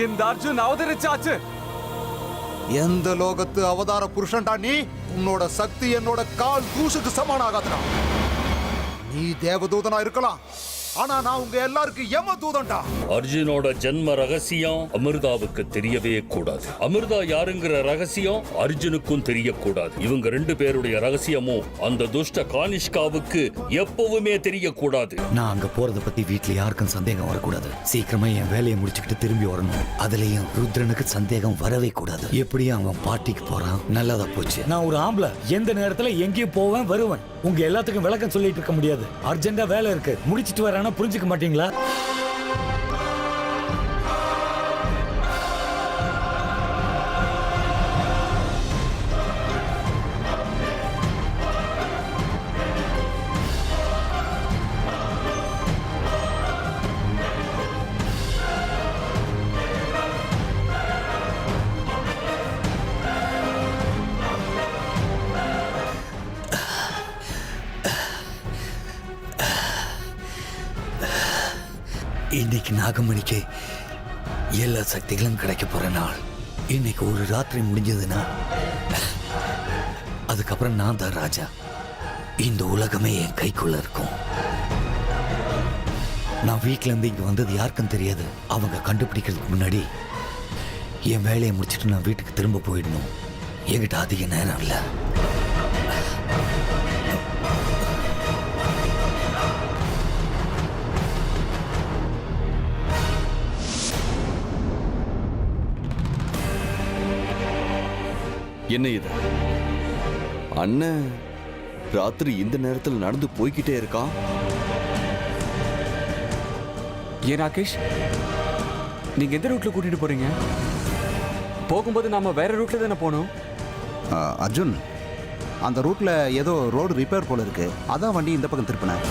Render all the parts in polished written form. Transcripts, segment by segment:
இந்த அர்ஜுன் அவதரிச்சாச்சு. எந்த லோகத்து அவதார புருஷன்டா நீ? உன்னோட சக்தி என்னோட கால் தூசுக்கு சமான ஆகாதுடா. நீ தேவதூதனா இருக்கலாம், ஆனா நான் உங்க எல்லாருக்கும் யம தூதன்டா. அர்ஜுனோட ஜென்ம ரகசியம் அமிர்தாவுக்கு தெரியவே கூடாது. அமிர்தா யாருங்கிற ரகசியம் அர்ஜுனுக்கும் தெரியக்கூடாது. இவங்க 2 பேருடைய ரகசியமும் அந்த துஷ்ட கானிஷ்காவுக்கு எப்பவுமே தெரியக்கூடாது. நான் அங்க போறத பத்தி வீட்டுல யாருக்கும் சந்தேகம் வரக்கூடாது. சீக்கிரமா என் வேலையை முடிச்சுக்கிட்டு திரும்பி வரணும். அதுலயும் ருத்ரனுக்கு சந்தேகம் வரவே கூடாது. எப்படியும் அவன் பாட்டிக்கு போறான், நல்லதா போச்சு. நான் ஒரு ஆம்பளை, எந்த நேரத்துல எங்கேயும் போவேன் வருவேன். உங்க எல்லாத்துக்கும் விளக்கம் சொல்லிட்டு இருக்க முடியாது. அர்ஜென்டா வேலை இருக்கு, முடிச்சிட்டு வர. புரிஞ்சுக்க மாட்டீங்களா? இன்னைக்கு நாகமணிக்கு எல்லா சக்திகளும் கிடைக்க போற நாள். இன்னைக்கு ஒரு ராத்திரி முடிஞ்சதுன்னா அதுக்கப்புறம் நான் தான் ராஜா. இந்த உலகமே என் கைக்குள்ள இருக்கும். நான் வீட்டுல இருந்து இங்க வந்தது யாருக்கும் தெரியாது. அவங்க கண்டுபிடிக்கிறதுக்கு முன்னாடி என் வேலையை முடிச்சுட்டு நான் வீட்டுக்கு திரும்ப போயிடணும். என்கிட்ட அதிக நேரம் இல்லை. என்ன இது? அண்ணன் ராத்திரி இந்த நேரத்தில் நடந்து போய்கிட்டே இருக்கான். ஏன் ராகேஷ், நீங்க எந்த ரூட்ல கூட்டிட்டு போறீங்க? போகும்போது நாம வேற ரூட்ல தானே போனோம். அர்ஜுன், அந்த ரூட்ல ஏதோ ரோடு ரிப்பேர் போல இருக்கு, அதான் வண்டி இந்த பக்கம் திருப்பினேன்.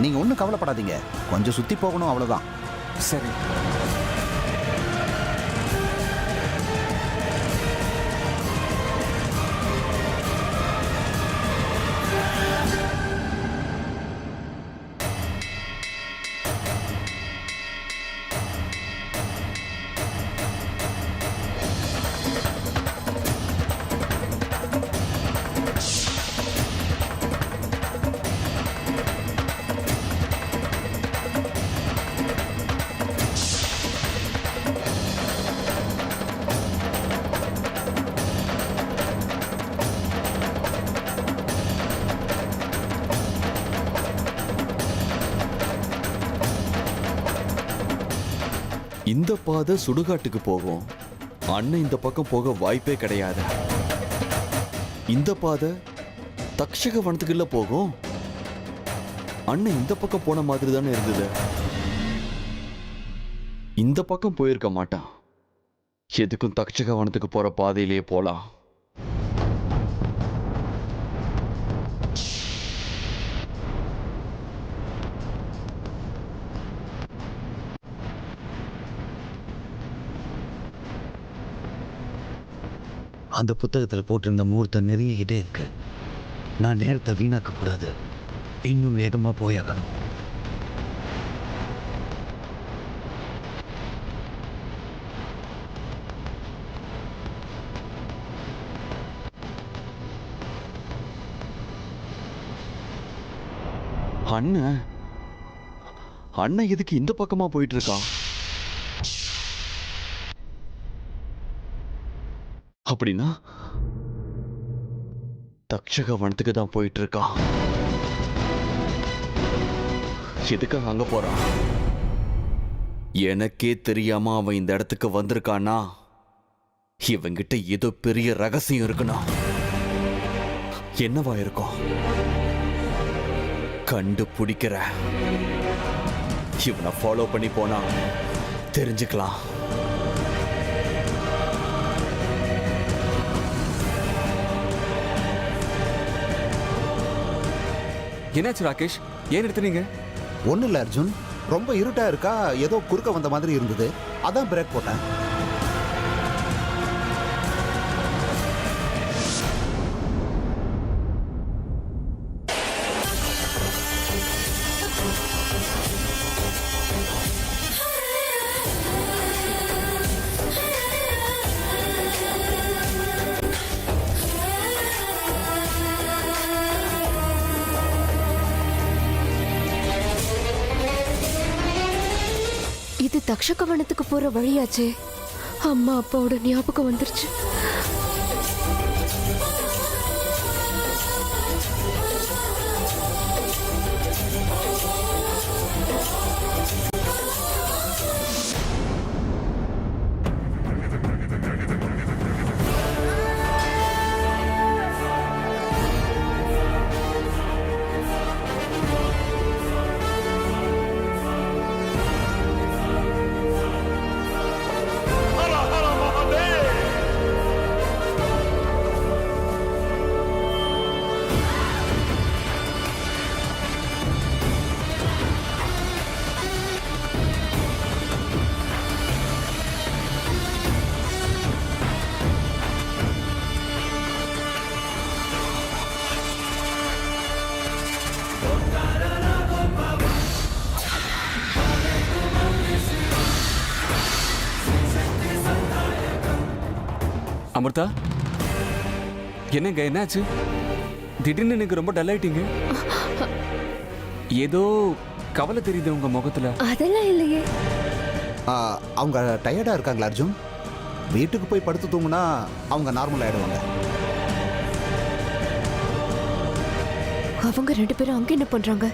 நீங்க ஒன்றும் கவலைப்படாதீங்க, கொஞ்சம் சுத்தி போகணும், அவ்வளவுதான். சரி. இந்த பாதை சுடுகாட்டுக்கு போகும். அண்ணன் இந்த பக்கம் போக வாய்ப்பே கிடையாது. இந்த பாதை தக்ஷக வனத்துக்குள்ள போகும். அண்ணன் இந்த பக்கம் போன மாதிரி தானே இருந்தது. இந்த பக்கம் போயிருக்க மாட்டான். எதுக்கும் தக்ஷக வனத்துக்கு போற பாதையிலேயே போலாம். அந்த புத்தகத்தில் போட்டிருந்த முகூர்த்தம் நெருங்கிக்கிட்டே இருக்கு. நான் நேரத்தை வீணாக்க கூடாது. இன்னும் வேகமா போயாகணும். அண்ணன் அண்ணன் எதுக்கு இந்த பக்கமா போயிட்டு இருக்கான்? அப்படின்னா தக்ஷக வனத்துக்கு தான் போயிட்டு இருக்கான். எதுக்காக அங்க போறான்? எனக்கே தெரியாம அவன் இந்த இடத்துக்கு வந்திருக்கானா, இவங்கிட்ட ஏதோ பெரிய ரகசியம் இருக்கணும். என்னவா இருக்கும்? கண்டுபிடிக்கிற. இவனை ஃபாலோ பண்ணி போனா தெரிஞ்சுக்கலாம். என்னாச்சு ராகேஷ், ஏன் நிறுத்துனீங்க? ஒன்றும் இல்லை அர்ஜுன், ரொம்ப இருட்டா இருக்கா, ஏதோ குறுக்க வந்த மாதிரி இருந்தது, அதான் பிரேக் போட்டேன். இது தக்ஷகவனத்துக்கு போற வழியாச்சே. அம்மா அப்பாவோட ஞாபகம் வந்துருச்சு. அமிர்தா, என்னங்க என்னாச்சு? திடீர்னு எனக்கு ரொம்ப டல் ஆயிட்டீங்க. ஏதோ கவலை தெரியுது உங்க முகத்துல. அதெல்லாம் இல்லையே. அவங்க டயர்டா இருக்காங்களா அர்ஜுன்? வீட்டுக்கு போய் படுத்து தூங்குனா அவங்க நார்மல் ஆயிடுவாங்க. அவங்க 2 பேரும் அங்க என்ன பண்றாங்க?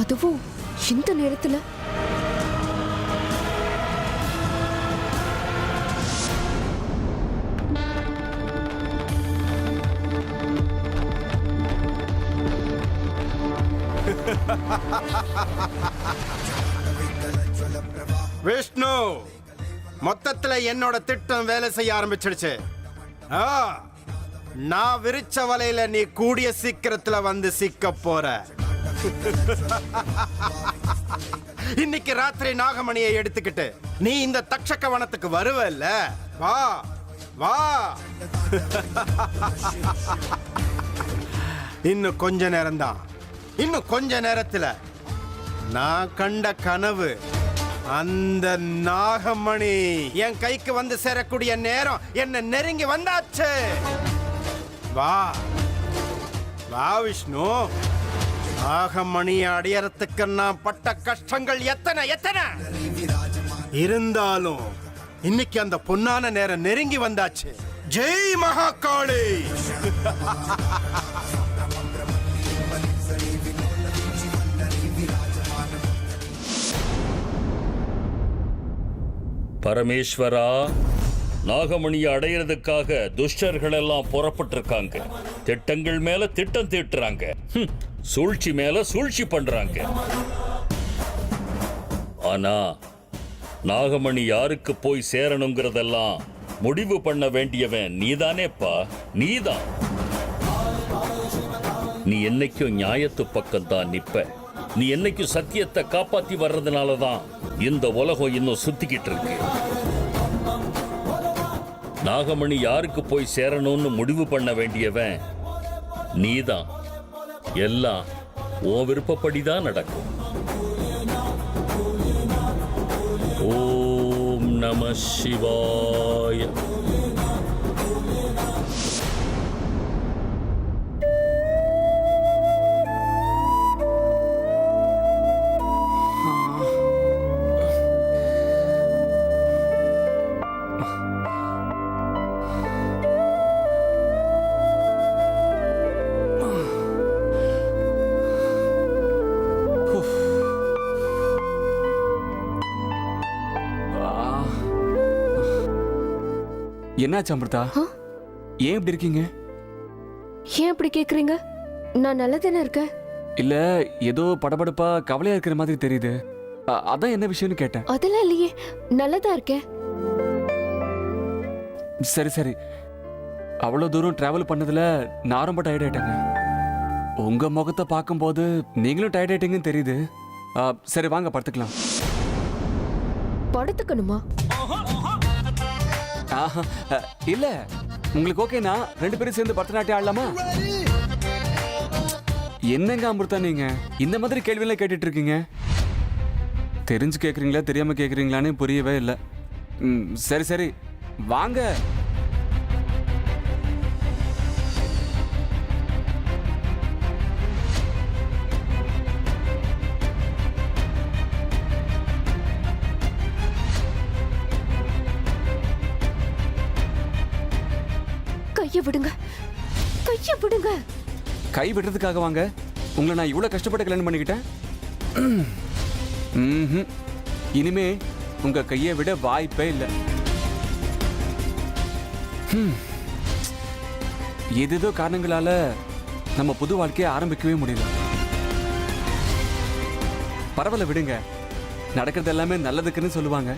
அதுவும் இந்த நேரத்துல? விஷ்ணு, மொத்தத்துல என்னோட திட்டம் வேலை செய்ய ஆரம்பிச்சிடுச்சு. நான் விரிச்ச வலையில நீ கூடிய சீக்கிரத்துல வந்து சிக்க போற. இன்னைக்கு ராத்திரி நாகமணியை எடுத்துக்கிட்டு நீ இந்த தக்ஷக வனத்துக்கு வருவல்ல? வா வா. இன்னும் கொஞ்ச நேரம்தான். இன்னும் கொஞ்ச நேரத்துல நான் கண்ட கனவு, அந்த நாகமணி என் கைக்கு வந்து சேரக்கூடிய நேரம் என்ன நெருங்கி வந்தாச்சு. வா வா விஷ்ணு. நாகமணியை அடையறதுக்கு நான் பட்ட கஷ்டங்கள் எத்தனை எத்தனை இருந்தாலும் இன்னைக்கு அந்த பொன்னான நேரம் நெருங்கி வந்தாச்சு. ஜெய் மகாகாளி. பரமேஸ்வரா, நாகமணியை அடையிறதுக்காக துஷ்டர்கள் எல்லாம் புறப்பட்டிருக்காங்க. திட்டங்கள் மேல திட்டம் தீட்டுறாங்க. சூழ்ச்சி மேல சூழ்ச்சி பண்றாங்க. ஆனா நாகமணி யாருக்கு போய் சேரணுங்கிறதெல்லாம் முடிவு பண்ண வேண்டியவன் நீதானேப்பா. நீதான். நீ என்னைக்கும் நியாயத்து பக்கம் தான் நிப்ப. நீ என்னைக்கும் சத்தியத்தை காப்பாத்தி வர்றதுனாலதான் இந்த உலகம் இன்னும் சுத்திக்கிட்டு இருக்கு. நாகமணி யாருக்கு போய் சேரணும்னு முடிவு பண்ண வேண்டியவன் நீதான். எல்லாம் உன் விருப்பப்படிதான் நடக்கும். ஓம் நம சிவாய. என்னாச்சு அமிர்தா? ஏன் இப்படி இருக்கீங்க? ஏன் அப்படி கேக்குறீங்க? நான் நல்லா தானே இருக்கேன். இல்ல, ஏதோ படபடப்பா கவலையா இருக்கிற மாதிரி தெரியுது. அதான் என்ன விஷயம்னு கேட்டேன். அதெல்லாம் இல்லையே, நல்லதா இருக்கேன். சரி சரி, அவ்வளவு தூரம் டிராவல் பண்ணதுல நான் ரொம்ப டயர்ட் ஆயிட்டேங்க. உங்க முகத்தை பார்க்கும்போது நீங்களும் டயர்ட் ஆயிட்டீங்கன்னு தெரியுது. சரி வாங்க படுத்துக்கலாம். படுத்துக்கணுமா? இல்ல, உங்களுக்கு ஓகேனா 2 பேரும் சேர்ந்து பரதநாட்டியம் ஆடலாமா? என்னங்க அமிர்தா, நீங்க இந்த மாதிரி கேள்வி எல்லாம் கேட்டுட்டு இருக்கீங்க. தெரிஞ்சு கேக்குறீங்களா தெரியாம கேக்குறீங்களான்னு புரியவே இல்லை. சரி சரி வாங்க. கைய விடுங்க, கைய விடுங்க. கை விடுறதுக்காக வாங்க உங்களை நான் இவ்வளவு கஷ்டப்பட்டு கல்யாணம் பண்ணிக்கிட்டேன். ம்ஹும். இனிமே உங்க கையை விட வாய்ப்பே இல்லை. ஏதேதோ காரணங்களால நம்ம புது வாழ்க்கையை ஆரம்பிக்கவே முடியல. பரவாயில்ல விடுங்க, நடக்கிறது எல்லாமே நல்லதுக்குன்னு சொல்லுவாங்க.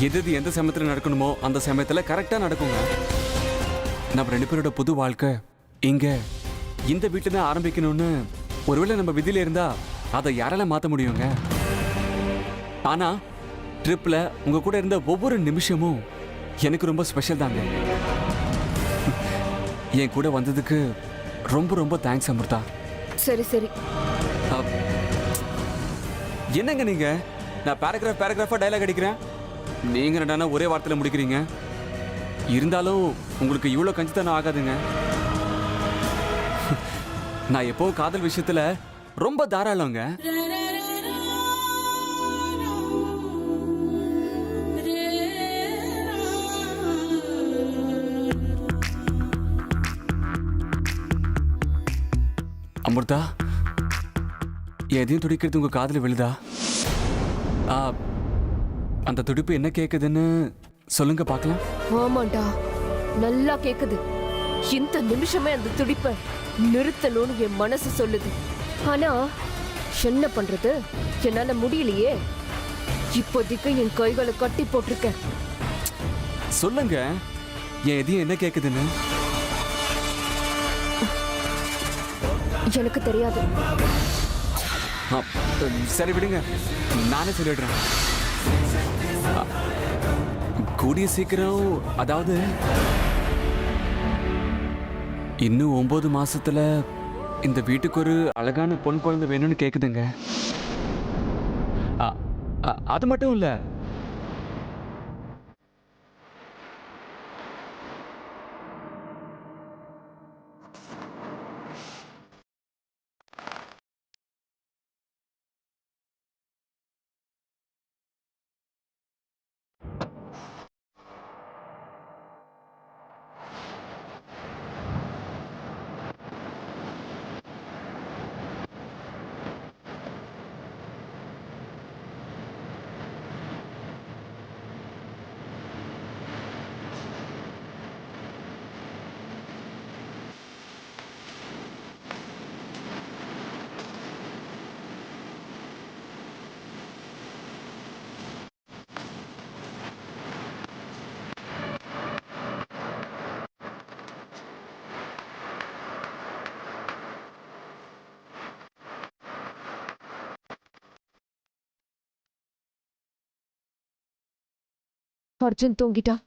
எது எந்த சமயத்தில் நடக்கணுமோ அந்த சமயத்தில் கரெக்டாக நடக்குங்க. நம்ம 2 பேரோட புது வாழ்க்கை இங்க இந்த வீட்டில் தான் ஆரம்பிக்கணும்னு ஒருவேளை நம்ம விதியில இருந்தா அதை யாரால மாற்ற முடியுங்க? ஆனா ட்ரிப்ல உங்க கூட இருந்த ஒவ்வொரு நிமிஷமும் எனக்கு ரொம்ப ஸ்பெஷல் தாங்க. என் கூட வந்ததுக்கு ரொம்ப ரொம்ப தேங்க்ஸ் அமிர்தா. சரி சரி, என்னங்க நீங்க, நான் பேராகிராஃபா டயலாக் அடிக்கிறேன், நீங்க என்னடானா ஒரே வார்த்தையில முடிக்கிறீங்க. இருந்தாலும் உங்களுக்கு இவ்வளோ கஞ்சித்தனம் ஆகாதுங்க. நான் எப்போ காதல் விஷயத்துல ரொம்ப தாராளங்க. அமிர்தா, எதையும் துடிக்கிறது உங்க காதுல விழுதா? அந்த துடிப்பு என்ன கேக்குதுன்னு சொல்லுங்க பார்க்கலாம். ஆமாண்டா, நல்லா கேக்குது. இந்த நிமிஷமே அந்த துடிப்பை நிறுத்தணும்னு என் மனசு சொல்லுது. ஆனா என்ன பண்றது, என்னால முடியலையே. இப்போதைக்கு என் கைகளை கட்டி போட்டிருக்கேன். சொல்லுங்க, என் எதையும் என்ன கேக்குதுன்னு. எனக்கு தெரியாது. சரி விடுங்க, நானே சொல்லிடுறேன். கூடிய சீக்கிரம், அதாவது இன்னும் 9 மாசத்துல இந்த வீட்டுக்கு ஒரு அழகான பொன் குழந்தை வேணும்னு கேக்குதுங்க. அது மட்டும் இல்ல, அர்ஜுன் தூங்கிட்டான்.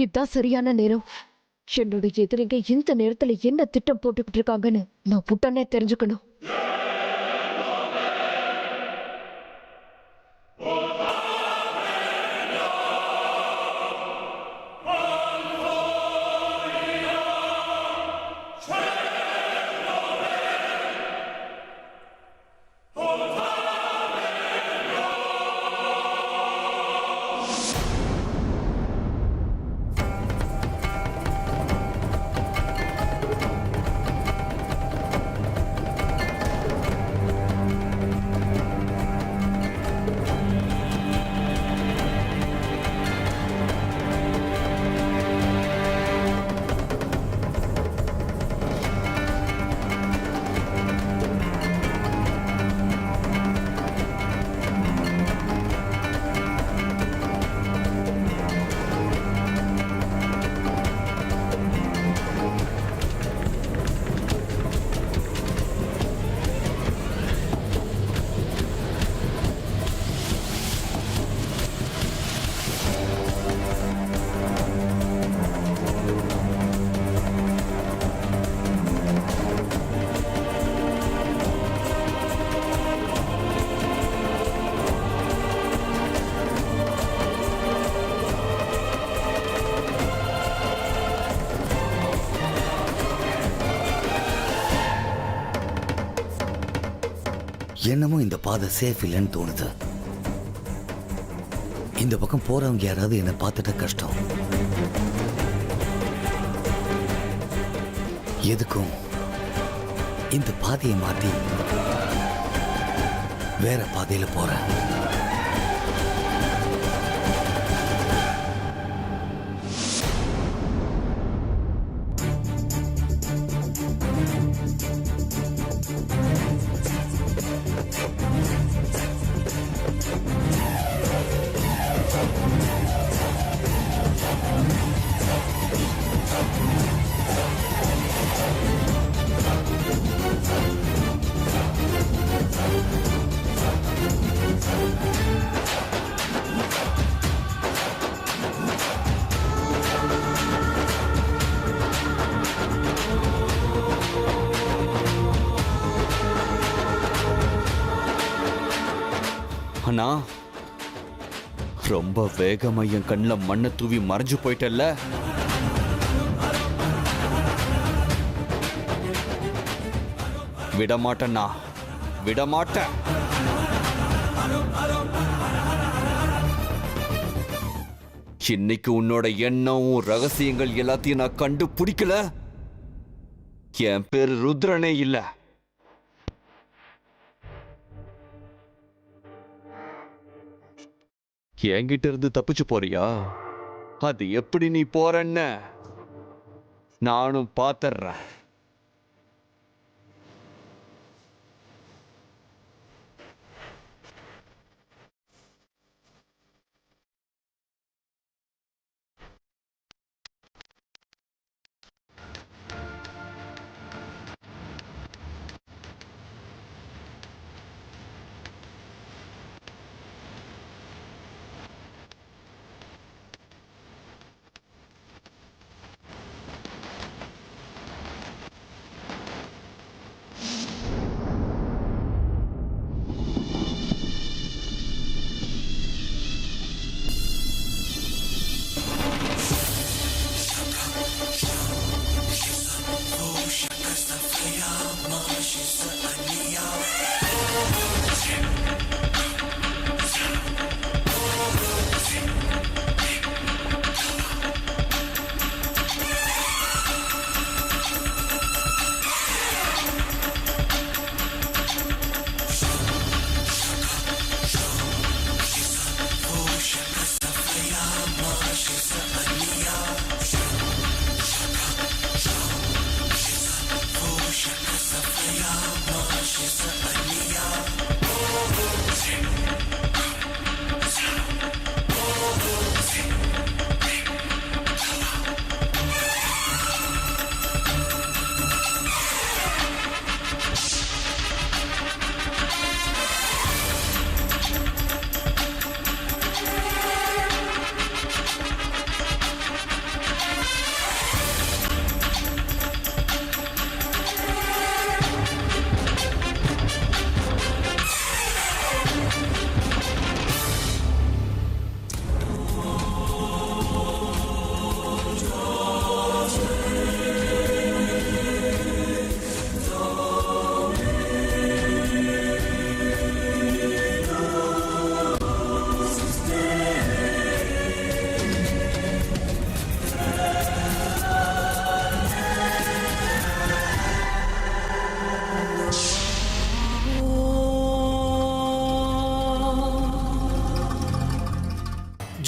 இதுதான் சரியான நேரம். என்னோட எதிரிங்க இந்த நேரத்துல என்ன திட்டம் போட்டுக்கிட்டு இருக்காங்கன்னு நான் உடனே தெரிஞ்சுக்கணும். என்னமோ இந்த பாதை சேஃப் இல்லைன்னு தோணுது. இந்த பக்கம் போறவங்க யாராவது என்னை பார்த்துட்டா கஷ்டம். எதுக்கும் இந்த பாதையை மாத்தி வேற பாதையில போறேன். அண்ணா, ரொம்ப வேகமா என் கண்ணில் மண்ணை தூவி மறைஞ்சு போயிட்டல்ல. விடமாட்டேண்ணா, விடமாட்டேன். இன்னைக்கு உன்னோட எண்ணம் ரகசியங்கள் எல்லாத்தையும் நான் கண்டுபிடிக்கல, என் பேரு ருத்ரனே இல்ல. என்கிட்ட இருந்து தப்பிச்சு போறியா? அது எப்படி நீ போறன்னு நானும் பாத்துறேன்.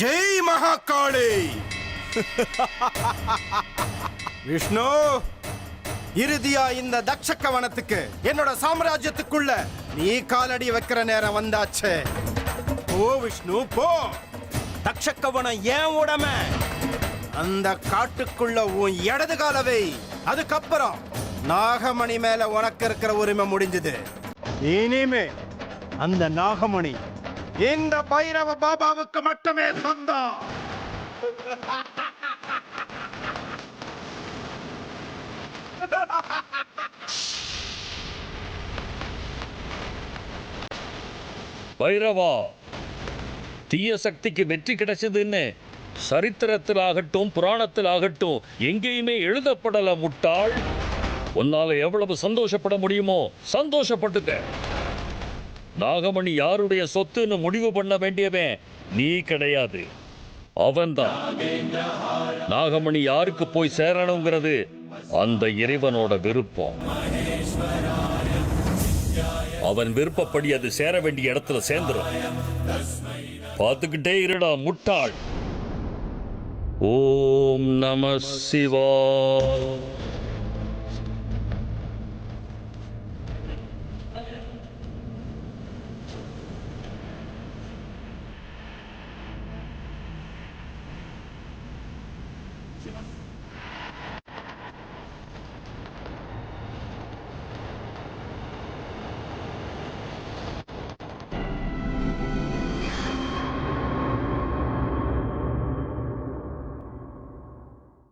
ஜெய் மகாகாளி. விஷ்ணு, இறுதியா இந்த தக்ஷக வனத்துக்கு, என்னோட சாம்ராஜ்யத்துக்குள்ள நீ காலடி வைக்கிற நேரம் வந்தாச்சு. போ விஷ்ணு போ. தக்ஷக வனம் ஏன் உடமை. அந்த காட்டுக்குள்ள உன் இடது காலவை. அதுக்கப்புறம் நாகமணி மேல உனக்கு இருக்கிற உரிமை முடிஞ்சது. இனிமே அந்த நாகமணி இந்த பைரவ பாபாவுக்கு மட்டுமே சொந்தம். பைரவா, தீய சக்திக்கு வெற்றி கிடைச்சதுன்னு சரித்திரத்தில் ஆகட்டும் புராணத்தில் ஆகட்டும் எங்கேயுமே எழுதப்படல முட்டாள். உன்னால எவ்வளவு சந்தோஷப்பட முடியுமோ சந்தோஷப்பட்டுக்க. நாகமணி யாருடைய சொத்துன்னு முடிவு பண்ண வேண்டியவன் நீ கிடையாது, அவன்தான். நாகமணி யாருக்கு போய் சேரணுங்கிறது அந்த இறைவனோட விருப்பம். அவன் விருப்பப்படி அது சேர வேண்டிய இடத்துல சேர்ந்துரும். பார்த்துக்கிட்டே இருடா முட்டாள். ஓம் நம சிவாய.